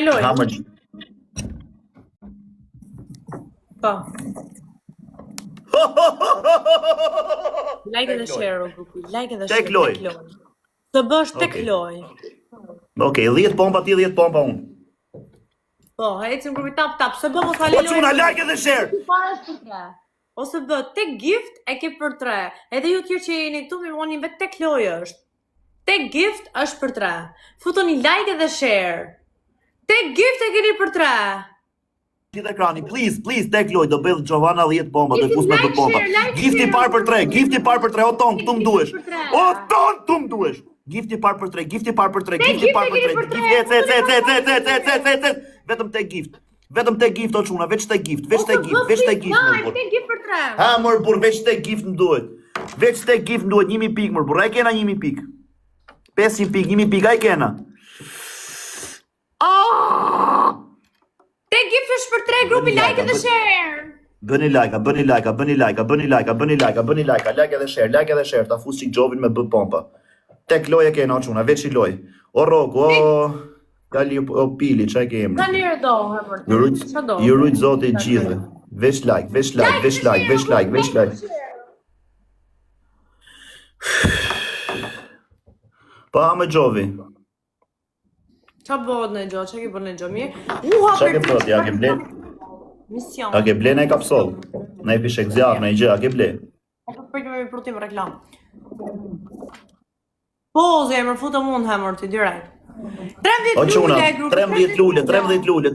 loj. Po. Like dhe share o grupi. Like dhe share. Tek loj. Të bësh tek loj. Okej, 10 pompa ti, 10 pompa unë. Po, ecim grupi tap, se bë mos hali loj. Po çuna, like dhe share. Ose bë tek gift e ke për 3. Edhe ju tjerë që jeni këtu më voni vetë tek loj është. Tek gift është për 3. Futoni like dhe share. Tek gift e keni për 3. Gjithë ekrani, please, tek loj, do bëjë Giovanna 10 pompa, do pus me 2 pompa. Gifti parë për 3, o ton, këtu më duesh. O ton, këtu më duesh. Gifti parë për 3, gifti parë për 3. Vetëm tek gift. Vetëm tek gift o çuna, veç tek gift. Tek gift për 3. Ha mor burr, veç tek gift më duhet. Veç tek gift më duhet 1000 pikë mor burr. Ai kena 1000 pikë. 500 pikë, 1000 pikë ai kena. Tek gift është për 3 grupi like dhe share. Bëni like, like dhe share, ta fus çik Xhovin me bë pompa. Tek loj e kena o çuna, veç i loj. O Roku, Dali o Pili, çaj ke emrin. Tani do, Ju rujt Zoti i gjithë. Veç like. Pa me Xhovi. Qa bëhet në Xho, qa ke bërë në Xho mirë? Qa ke bërë, ja ke ble? Mision. A ke ble në e kapsol? Në e pishek zjarë, në i gjë, a ke ble? E ka përgjë me prutim reklam. Po, zemër, futa mund hemër të direkt. 13 lule, 13 lule.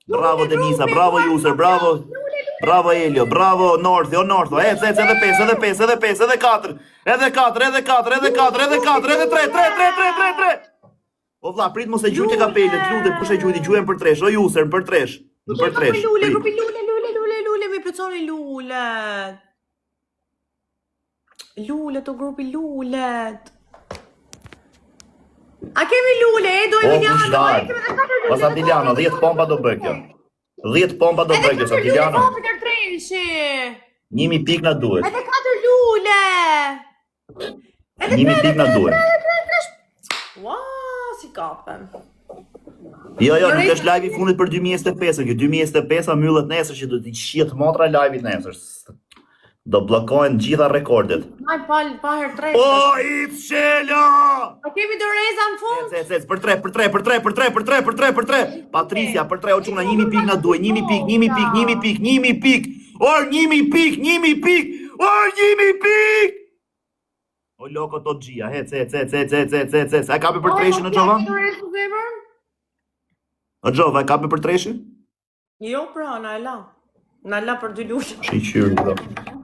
Bravo Denisa, bravo User, bravo Elio, bravo Northi, edhe 5, edhe 4, edhe 3. O vlla, prit mos e gjujt e kapelet, lutem, kush e gjujt, i gjuhem për 3, o User, për 3. Lule, me plëconi lulet. Lulet, o grupi lulet. A kemi lule, do e Emiliano. O Santiliano, 10 pompa do bëj kjo. 10 pompa do bëj kjo, Santiliano. 1000 pikë na duhet. Edhe 4 lule. 1000 pikë na duhet. Ua, si kapem. Jo, nuk është live i fundit për 2025, kjo 2025 mbyllet nesër që do t'i shihet motra live-it nesër. Do blokojnë gjitha rekordet. Maj pa her 3. O, i pshela! A kemi doreza në fund? Për 3. Patricia, për 3, o quna, 1000 pikë na duhet, 1000 pikë. Or, 1000 pikë. O, loko to gjia, hec. A kapi për 3 në Gjova? O, Gjova, a kapi për 3? Jo, pra, na la për 2 lule. Shiqyri, bro.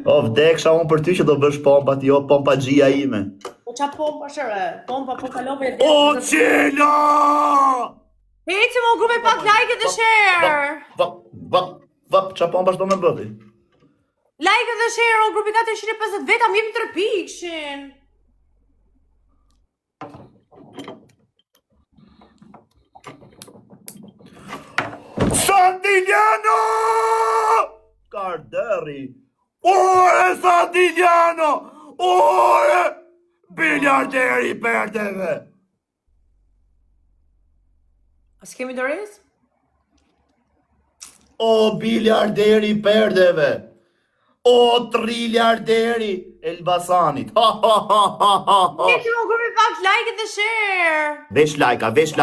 O, vdeksha unë për ty që do bësh pompa ti, o pompa gjia ime. O qa pompa shërë, pompa po kalove e O, qela! Heci më grupe pak like dhe share. Vap, qa pompa shdo me bëti? Like dhe share, o grupi 450 veta, më jemi 3 pikshin. Santiliano! Karderi! Ore Santiliano! Ore! Biljarderi perdeve! A s'kemi dorez? O biljarderi perdeve! O triljarderi Elbasanit! Heci më grupi pak like dhe share. Vesh like-a, please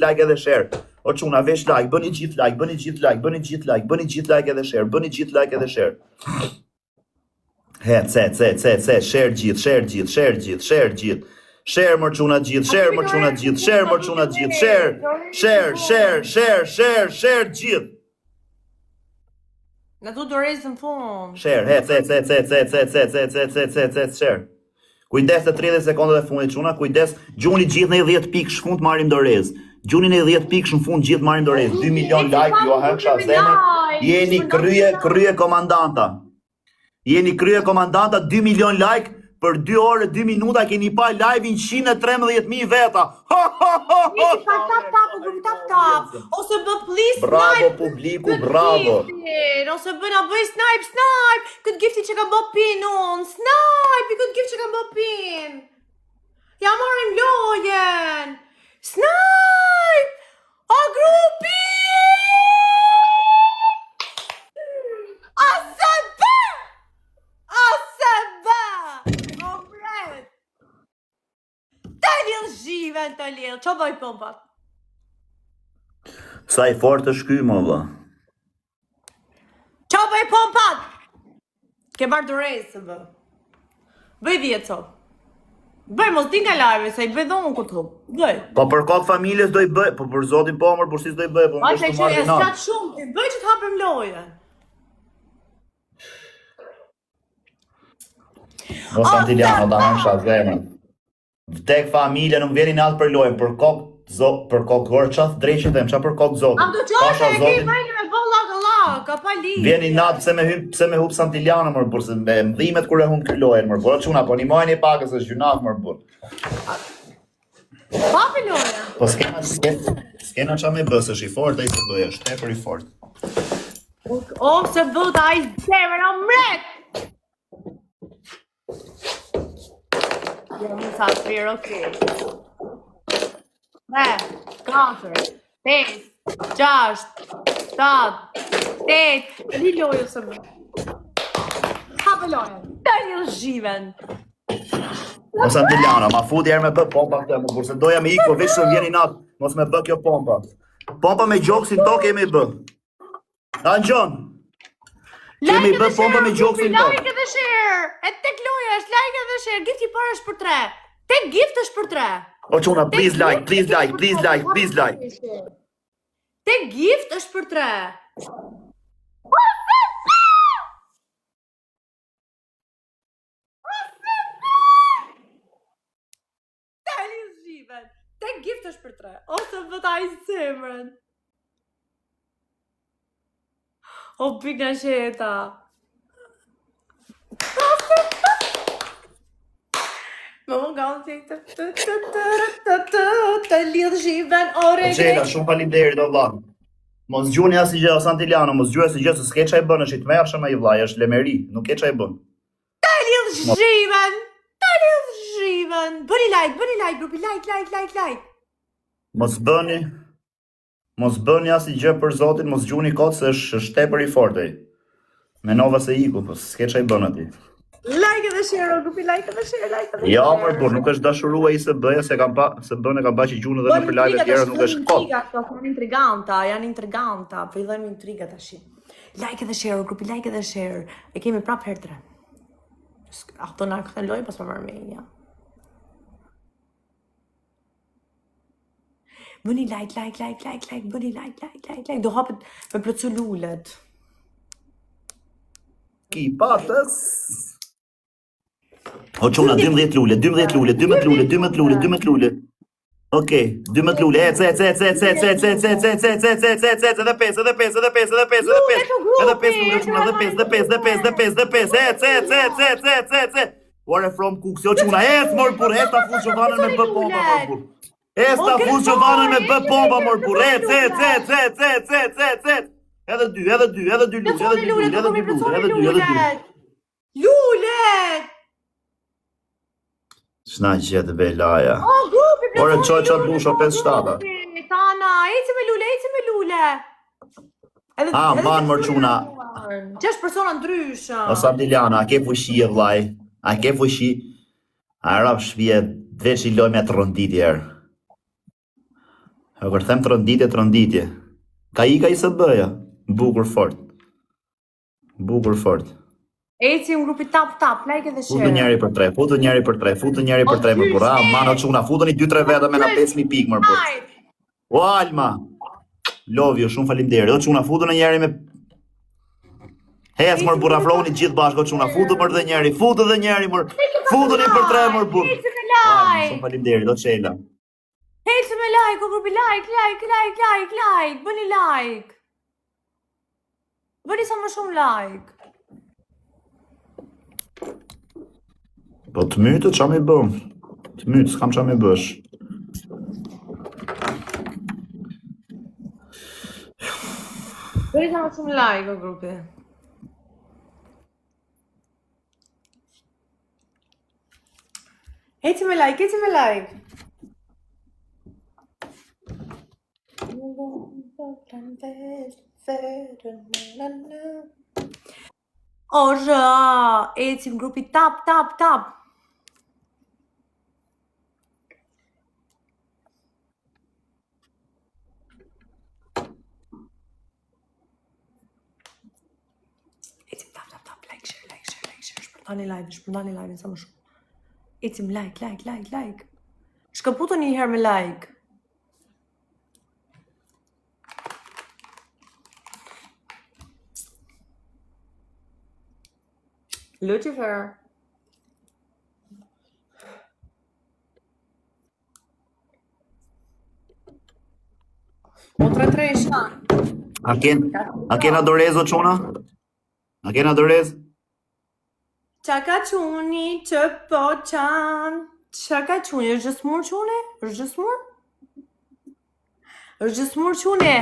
like edhe share. O quna, vesh like, bëni gjithë like edhe share. Hec, share gjithë. Share mër quna gjithë, share gjithë. Në du dorez në fund. Share, share. Kujdes të 30 sekondet e fundit çuna, kujdes, gjuni gjithë në 10 pikë shfund marrim dorez. Gjuni në 10 pikë shfund gjithë marrim dorez. 2 milion like ju hëngsha zemër. Jeni krye komandanta. 2 milion like për 2 orë 2 minuta keni pa live-in 113.000 veta. Tap. Ose bë please Bravo snipe. publiku, bravo. Ose bëna bëj snipe. Këtë gifti që ka bë pin unë. Snipe, këtë gifti që ka bë pin. Ja marrim lojen. Snipe. O grupi. Të lidh, që bëj pompat? Sa i fort është ky më valla. Që bëj pompat? Ke barë durejtë se bë. Bëj 10 sot. Bëj mos di nga live, se i bëj dhe unë këtu. Bëj. Po për kokë familjes do i bëj, po për zotin po amër, por si s'do i bëj, po më është të marrë e s'kat shumë, bëj që t'hapëm loje. Mos Antiliano, ta më shatë zemën. Vdek familje nuk vjeni nalë për lojën, për kokë gorë qath drejqin dhe më qa për kokë zotin. Am të qojnë e kej bajnë me bo laka, pa lidhje. Vjeni natë pse me hup Santiliano mërë burë, se me mdhimet kur e hup kë lojën mërë burë, quna, po një mojnë i pakës është gjunaf mërë burë. Pa për lojën? Po s'kena qa me bësë, është i fort e i se bëjë, është tepër i fort. O, se bëta i zemër o mret! Jam sa sfirë, okej. 3, 4, 5, 6, 7, 8, një lojë së më. Hapë lojën, të një zhiven. Mos Antiliano, ma futi erë me bë pompa këtë, më burse doja me ikë, po vishë se vjeni natë, mos me bë kjo pompa. Pompa me gjoksin to kemi bë. Angjon, kemi bë pompa me gjoksin to. Like edhe share, e tek loja është like edhe share, gifti parë është për 3. Tek gift është për 3. O quna, please like. Tek gift është për 3. Tani zhiven. Tek gift është për 3. Ose vëta i zemrën. O bigna qeta. Më më gaunë të lidhë zhiven ore Qela, shumë faleminderit o vlla. Mos gjuni asnjë gjë o Santiliano, mos gjuni asnjë gjë se s'ke çaj bën, është i tmerrshëm ai vllai, është lemeri, nuk ke çaj bën. Të lidhë zhiven. Bëni like, grupi, like. Mos bëni asnjë gjë për Zotin, mos gjuni kot se është tepër i fortë ai. Menova se iku, po s'ke çaj bën aty. Like edhe share, grupi, like edhe share. Jo, por nuk është dashurua i SB-ja se se bën e ka baqi gjunë dhe në për live të tjera nuk është kot. Janë intriganta, fillojmë intriga tash. Like edhe share, grupi, like edhe share. E kemi prap herë 3. Ato na kanë lojë pas Armenia. Bëni like, bëni like. Do hapet me plotsu lulet. Ki patës. O quna, 12 lule. Okej, 12 lule, ec, edhe 5 lule, quna, edhe 5, ec. Where from Cooks, o quna, ec, mor pur, ec ta full Gjovanën me bë pompa, mor pur. Ec ta full Gjovanën me bë pompa, mor pur, ec. Edhe 2 lule. Lulet! Shna gjithë belaja. O, grupi, Ore, qoj qatë busha 5-7. Tana, eci me lule. Man mërquna. 6 persona ndryshë. O Santiliano, a ke fushi e vlaj? A ke fushi? A rap shpje, dveç i loj me të rënditje erë. E kërë them të rënditje. Ka i se bëja. Bukur fort. Eci në grupi tap, like edhe share. Futu njeri për 3, më burra. Mano quna, futu një 2-3 vete me na 5.000 pikë më burra. O Alma, love you, shumë faleminderit. O quna, futu në njeri me... Hes mër burra, froni gjithë bashkë, o quna, futu për dhe njeri mër. Futu një për 3 mër burra. Eci me like. Shumë faleminderit, o qela. Eci me like, o grupi like. Bëni like. Bëni sa më shumë like. Po të mytë, qa me bëm? Të mytë, s'kam qa me bësh. Bëri sa më shumë like o grupi. Eci me like, eci me like. Orë, ecim grupi tap, tap, tap. Ecim tap, tap, tap, like, share, like, share, like, share. Shpërndani live, sa më shumë. Ecim like, like, like, like. Shkëputu një herë me like. Lucifer. O 3-3 isha. A kena dorez o qona? A kena dorez? Qaka quni që po qanë. Qaka quni, është gjësmur qune? Është gjësmur? është gjësmur qune.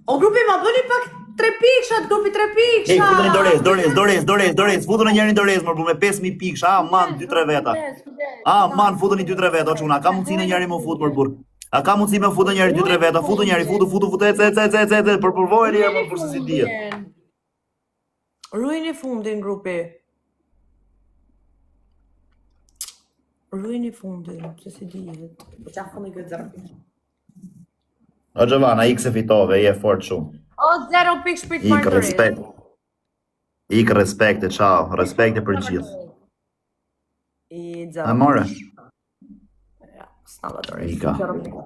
O grupi ma bëni pak 3 pikshat, grupi 3 pikshat. Ej, futën një dorez, futën e njërin dorez, mërë, me 5.000 piksha, man, 2-3 veta. Man, futën i 2-3 veta, o quna, ka mundësi në njëri më futë, mërë, burë. A ka mundësi me futë njëri 2-3 veta, futë njëri, futë, ece, përpërvojnë njërë, mërë, përse si dhjetë. Rujni fundin, grupi. Rujni fundin, që si dhjetë. Po qa fundi këtë 0 pikë. O Gjovana, ik se fitove, je fort shumë. O 0 pikë shprit martërit. Ik respekte, qao, respekte për gjithë. I 0. A more? Ja, s'na dhe të Ika. rejtë.